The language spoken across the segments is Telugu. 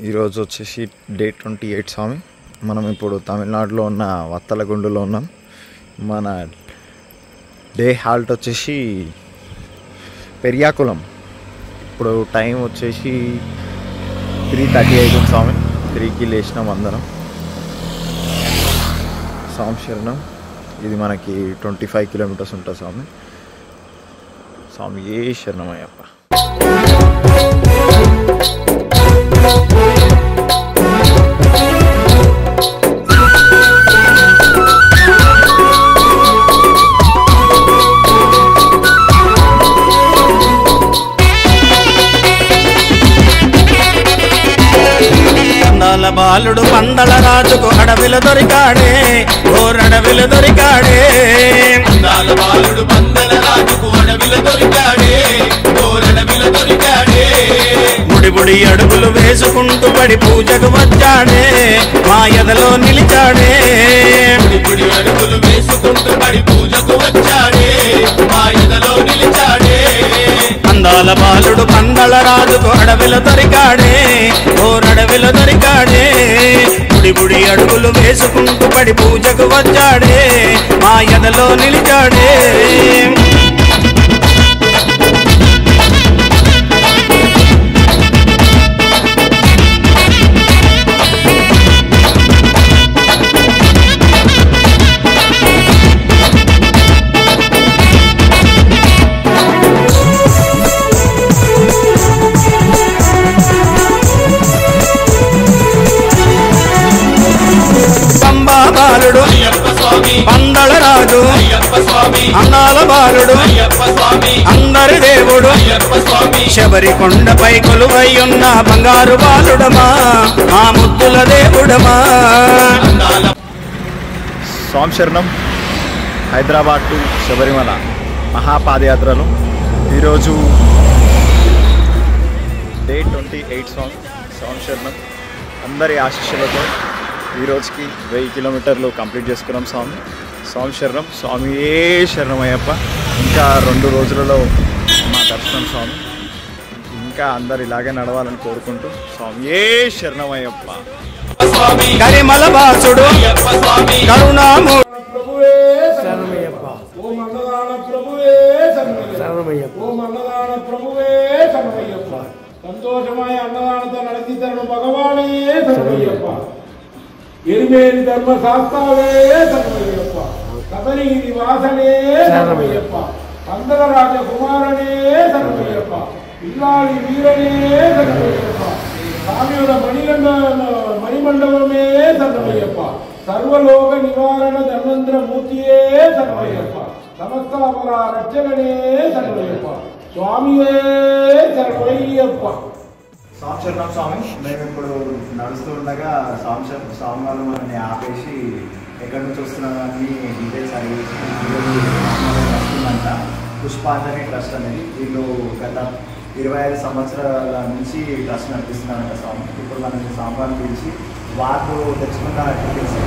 ఈరోజు వచ్చేసి డే 28 స్వామి. మనం ఇప్పుడు తమిళనాడులో ఉన్న వత్తలగుండులో ఉన్నాం. మన డే హాల్ట్ వచ్చేసి పెరియాకులం. ఇప్పుడు టైం వచ్చేసి 3:38 స్వామి. 3కి లేచినాం అందరం. స్వామి శరణం. ఇది మనకి 25 కిలోమీటర్స్ ఉంటుంది స్వామి. స్వామి ఏ శరణం అయ్యప్ప. బాలుడు పందల రాజుకు అడవిలో దొరికాడే, ఓరడవిలో దొరికాడే. బాలుడు పందల రాజుకు అడవిలో దొరికాడే, ఓరడవిలో దొరికాడే. ముడి ముడి అడుగులు వేసుకుంటూ పడి పూజకు వచ్చాడే, మా ఎదలో నిలిచాడే. ముడి ముడి అడుగులు వేసుకుంటూ పడి పూజకు వచ్చాడే, మా ఎదలో నిలిచాడే. అందాల బాలుడు పందల రాజుకు అడవిలో దొరికాడే, ఓరడవిలో దొరికాడే. ముడి ముడి అడుగులు వేసుకుంటూ పడి పూజకు వచ్చాడే, మా ఎదలో నిలిచాడే. బాలుడు పందల రాజు, అందాల బాలుడు అందరి దేవుడు, శబరి కొండపై కొలువై ఉన్న బంగారు బాలుడమా, ఆ ముద్దుల దేవుడమా. స్వామి శరణం. హైదరాబాద్ టు శబరిమల మహాపాదయాత్రలు ఈరోజు డే 28 స్వామి. స్వామి శరణం. అందరి ఆశీస్సులతో ఈరోజుకి 1000 కిలోమీటర్లు కంప్లీట్ చేసుకున్నాం స్వామి. స్వామి శరణం. స్వామి ఏ శరణం అయ్యప్ప. ఇంకా 2 రోజులలో మా దర్శనం స్వామి. ఇంకా అందరు ఇలాగే నడవాలని కోరుకుంటూ స్వామి ఏ శరణం అయ్యప్ప. కరిమల బాసుడు కరుణాము సంతోషమాయ అన్నదానతో నడచితరుడు భగవానే శరణమయ్యప్ప. ఎరిమేని ధర్మశాస్త్రాలే శరణమయ్యప్ప. కదలీది వాసనే శరణమయ్యప్ప. అందర రాజకుమారనే శరణమయ్యప్ప. ఇల్లాలి వీరనే శరణమయ్యప్ప. స్వామియుల మణిమండపమే శరణమయ్యప్ప. సర్వలోక నివారణ ధర్మంద్ర మూర్తియే శరణమయ్యప్ప. సమస్తాపర రక్షకనే శరణమయ్యప్ప. స్వామియే శరణమయ్యప్ప. స్వామి శరణం స్వామి. మేము ఇప్పుడు నడుస్తూ ఉండగా స్వామి వాళ్ళు మనల్ని ఆపేసి ఎక్కడి నుంచి వస్తున్నారని డీటెయిల్స్ అడిగేసి వస్తుందంట. పుష్పాంజలి ట్రస్ట్ అనేది వీళ్ళు గత 25 సంవత్సరాల నుంచి ట్రస్ట్ నడిపిస్తున్నారంట స్వామి. ఇప్పుడు మనకి స్వామి వాళ్ళు పిలిచి వాళ్ళు తెచ్చుకున్న టికెట్స్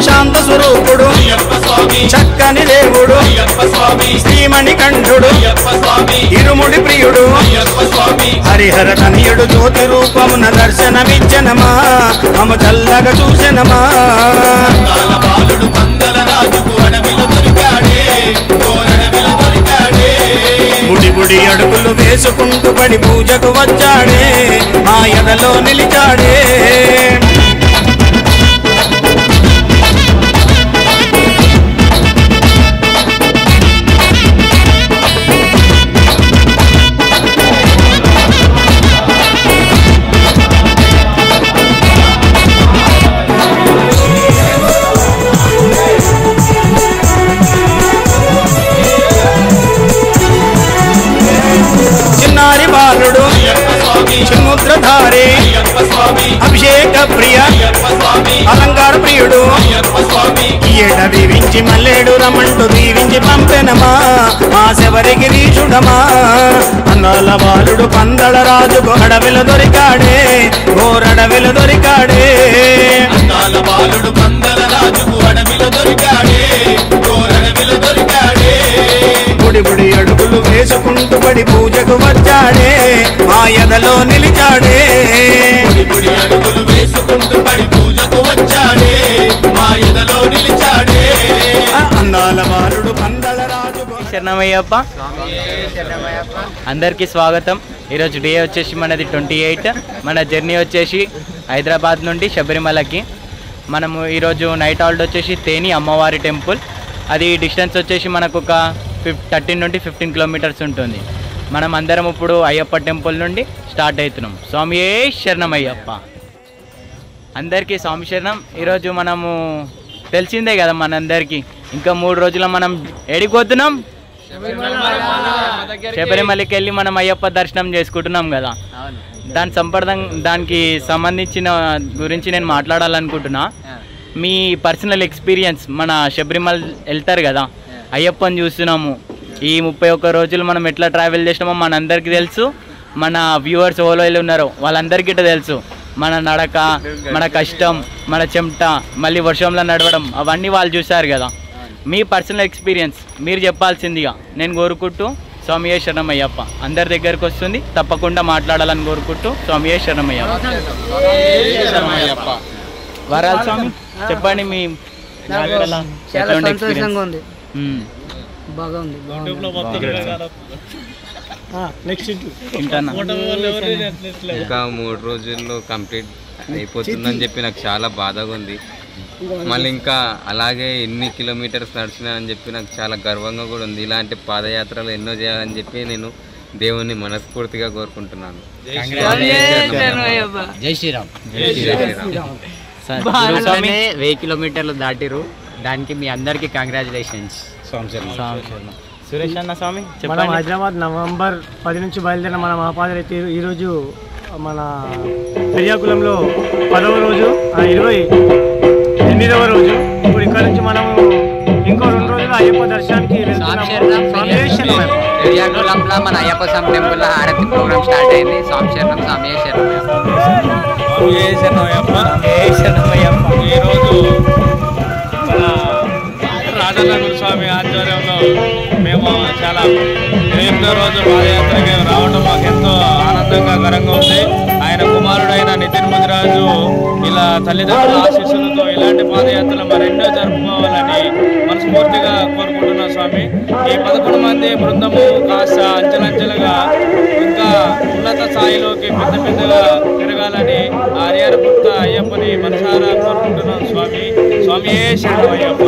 శాంత స్వరూపుడు చక్కని దేవుడు శ్రీమణి కంఠుడు ఇరుముడి ప్రియుడు హరిహర తనయుడు జ్యోతి రూపమున దర్శనమిచ్చనమా, మమ చల్లగా చూసెనమా. బాలుడు పందల రాజుకు అడవిలో దొరికాడే, ఓరడవిలో దొరికాడే. ముడి ముడి అడుగులు వేసుకుంటూ పడి పూజకు వచ్చాడే, మా ఎదలో నిలిచాడే. చిన్నారి బాలుడు సముద్రధారి అభిషేక ప్రియ అలంకార ప్రియుడు దీవించి మల్లేడు రమంటూ దీవించి పంపెనమా మా శబరిగిరీశుడమా అన్నాల బాలుడు పందల రాజుకు అడవిలో దొరికాడే ఓరడవిలో దొరికాడే అందాల బాలుడు పందల రాజుకు అడవిలో దొరికాడే ఓరడవిలో దొరికాడే బుడి బుడి అడుగులు వేసుకుంటూ బడి పూజకు వచ్చాడే మా ఎదలో నిలిచాడే బుడి బుడి అడుగులు వేసుకుంటూ బడి పూజకు వచ్చాడే మా ఎదలో నిలిచాడే అందాల బాలుడు పందల రాజుకు శరణమయ్యప్ప అందరికీ స్వాగతం. ఈరోజు డే వచ్చేసి మనది 28. మన జర్నీ వచ్చేసి హైదరాబాద్ నుండి శబరిమలకి. మనము ఈరోజు నైట్ హాల్ట్ వచ్చేసి తేని అమ్మవారి టెంపుల్. అది డిస్టెన్స్ వచ్చేసి మనకు ఒక 13 నుండి 15 కిలోమీటర్స్ ఉంటుంది. మనం అందరం ఇప్పుడు అయ్యప్ప టెంపుల్ నుండి స్టార్ట్ అవుతున్నాం. స్వామియే శరణమయ్యప్ప. అందరికీ స్వామి శరణం. ఈరోజు మనము తెలిసిందే కదా మనందరికీ, ఇంకా 3 రోజుల్లో మనం ఏడిపోతున్నాం, శబరిమలకి వెళ్ళి మనం అయ్యప్ప దర్శనం చేసుకుంటున్నాం కదా. దానికి సంబంధించిన గురించి నేను మాట్లాడాలనుకుంటున్నా. మీ పర్సనల్ ఎక్స్పీరియన్స్, మన శబరిమల వెళ్తారు కదా, అయ్యప్పని చూస్తున్నాము, ఈ 31 రోజులు మనం ఎట్లా ట్రావెల్ చేసినామో మనందరికీ తెలుసు. మన వ్యూవర్స్ ఓలోలు ఉన్నారో వాళ్ళందరికీ తెలుసు. మన నడక, మన కష్టం, మన చెమట, మళ్ళీ వర్షంలో నడవడం, అవన్నీ వాళ్ళు చూశారు కదా. మీ పర్సనల్ ఎక్స్పీరియన్స్ మీరు చెప్పాల్సిందిగా నేను కోరుకుంటూ స్వామియే శరణమయ్యప్ప. అందరి దగ్గరకు వస్తుంది, తప్పకుండా మాట్లాడాలని కోరుకుంటూ స్వామియే శరణమయ్యప్ప. వరాల స్వామి చెప్పండి మీ చాలా సంతోషంగా ఉంది, బాగుంది. ఇంకా 3 రోజుల్లో కంప్లీట్ అయిపోతుందని చెప్పి నాకు చాలా బాధగా ఉంది. మళ్ళీ ఇంకా అలాగే ఎన్ని కిలోమీటర్స్ నడిచినా అని చెప్పి నాకు చాలా గర్వంగా కూడా ఉంది. ఇలాంటి పాదయాత్రలు ఎన్నో చేయాలని చెప్పి నేను దేవుణ్ణి మనస్ఫూర్తిగా కోరుకుంటున్నాను. జై శ్రీరామ్. 1000 కిలోమీటర్లు దాటిరు, దానికి మీ అందరికీ కంగ్రాచులేషన్స్. సురేష్ అన్న స్వామి మనం చెప్పండి. హైదరాబాద్ నవంబర్ 10 నుంచి బయలుదేరిన మన మహాపాదరైతే ఈరోజు మన పెరియాకులంలో 10వ రోజు, 28వ రోజు. ఇప్పుడు ఇక్కడ నుంచి మనము ఇంకో 2 రోజులు అయ్యప్ప దర్శనానికి పెరియాకులంలో మన అయ్యప్ప స్వామి టెంపుల్లో హారతి ప్రోగ్రామ్ స్టార్ట్ అయింది. స్వామి శరణం, స్వామి శరణం. ఈరోజు మన రాజనగర్ స్వామి ఆధ్వర్యంలో మేము చాలా 8వ రోజు పాదయాత్రకి రావడం మాకు ఎంతో ఆనందంగా ఉంది. ఆయన కుమారుడైన నితిన్ ముదిరాజు ఇలా తల్లిదండ్రుల ఆశీస్సులతో ఇలాంటి పాదయాత్రలు మరెన్నో జరుపుకోవాలని మనస్ఫూర్తిగా కోరుకుంటున్నాం స్వామి. ఈ 11 మంది బృందము కాస్త అంచెలంచెలుగా ఇంకా ఉన్నత స్థాయిలోకి పెద్దగా తిరగాలని హరిహర భక్త అయ్యప్పని మనసారా కోరుకుంటున్నాం స్వామి. స్వామియే శరణం Ayyappa.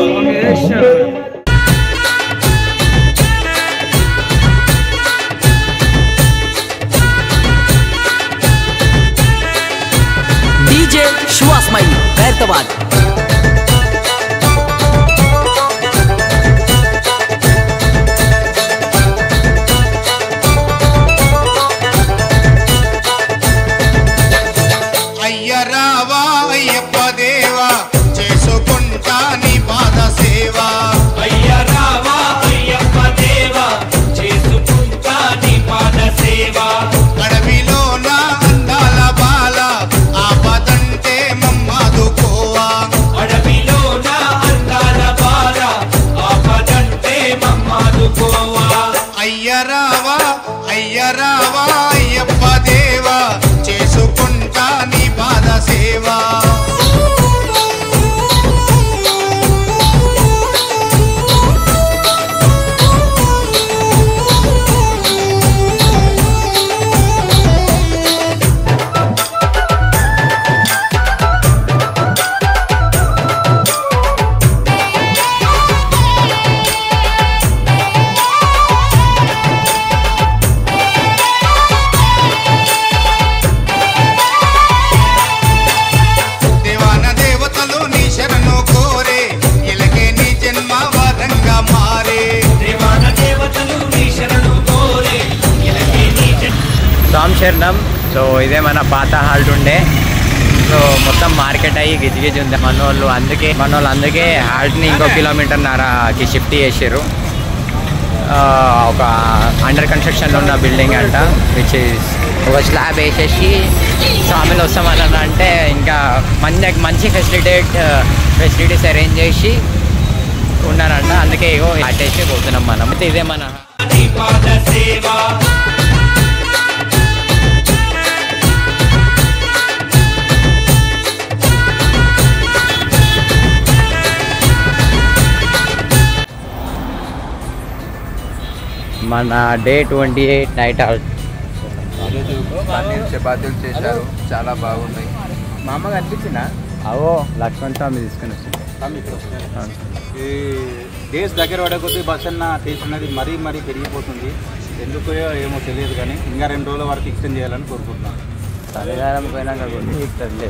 DJ Shua Smile, Bertawad. అయ్యరావా Ayyappa దేవా చేసుకుంటా నీ పాద సేవ. అయ్యరావా అయ్యప్ప దేవా చేసుకుంటా నీ పాద సేవ. అడవిలో నా అందాల బాల ఆపదంటే మమ్మాదుకోవా. అడవిలో నా అందాల బాల ఆపదంటే మమ్మాదుకోవా. అయ్యరావా అయ్యరావా అయ్యప్ప దేవా చేసుకుంటా నీ పాద సేవ. దేవాన దేవతలు నీ శరణు కోరే ఇలాగే నీ జన్మ వరంగా మారే. దేవాన దేవతలు నీ శరణు కోరే ఇలాగే నీ జన్మ. స్వామి శరణం. సో ఇదే మన పాత హాల్ట్ ఉండే, సో మొత్తం మార్కెట్ అయ్యి గిజిగిజి ఉంది. మనోళ్ళు అందుకే హాల్ట్ని ఇంకో 1.5 కిలోమీటర్కి షిఫ్ట్ చేసారు. ఒక అండర్ కన్స్ట్రక్షన్లో ఉన్న బిల్డింగ్ అంట, విచ్ ఈస్ ఒక స్లాబ్ వేసేసి స్వామిలు వస్తామని అంటే ఇంకా మంచి ఫెసిలిటీస్ అరేంజ్ చేసి ఉన్నారంట. అందుకే ఇగో అటేసి పోతున్నాం మనం. ఇదే మన డే 28 నైట్ హాల్ట్. చపాతీలు చేశారు, చాలా బాగున్నాయి. మా అమ్మ కనిపించిందా? అవో లక్ష్మణ్ స్వామి తీసుకుని వచ్చింది. ఈ డేస్ దగ్గర పడకపోతే బస్ అన్న టేస్ట్ అనేది మరీ పెరిగిపోతుంది. ఎందుకో ఏమో తెలియదు, కానీ ఇంకా 2 రోజుల వరకు ఎక్స్టెండ్ చేయాలని కోరుకుంటున్నాను. చలికాలం పోయినాక ఇస్తుంది.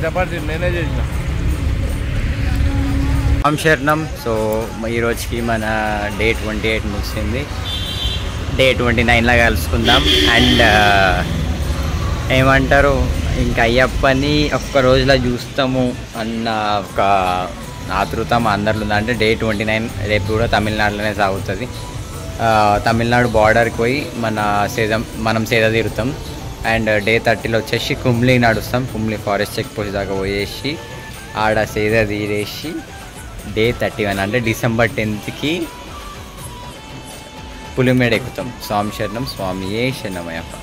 చపాతీ నేనే చేసిన. శరణం. సో ఈ రోజుకి మన డే 28 ముగిసింది. డే 29లో కలుసుకుందాం. అండ్ ఏమంటారు, ఇంకా అయ్యప్పని ఒక్క రోజులో చూస్తాము అన్న ఒక ఆతృత మా అందరిలో ఉంది. అంటే డే 29 రేపు కూడా తమిళనాడులోనే సాగుతుంది. తమిళనాడు బార్డర్కి పోయి మనం సేద తీరుతాం. అండ్ డే 30లో వచ్చేసి కుమ్లీ నడుస్తాం. కుమ్లీ ఫారెస్ట్ చెక్ పోస్ట్ దాకా పోయేసి ఆడ సేద తీరేసి డే 31 అంటే December 10కి పులిమేడ ఎక్కుతాం. స్వామి శరణం. స్వామియే శరణమయ్యప్ప.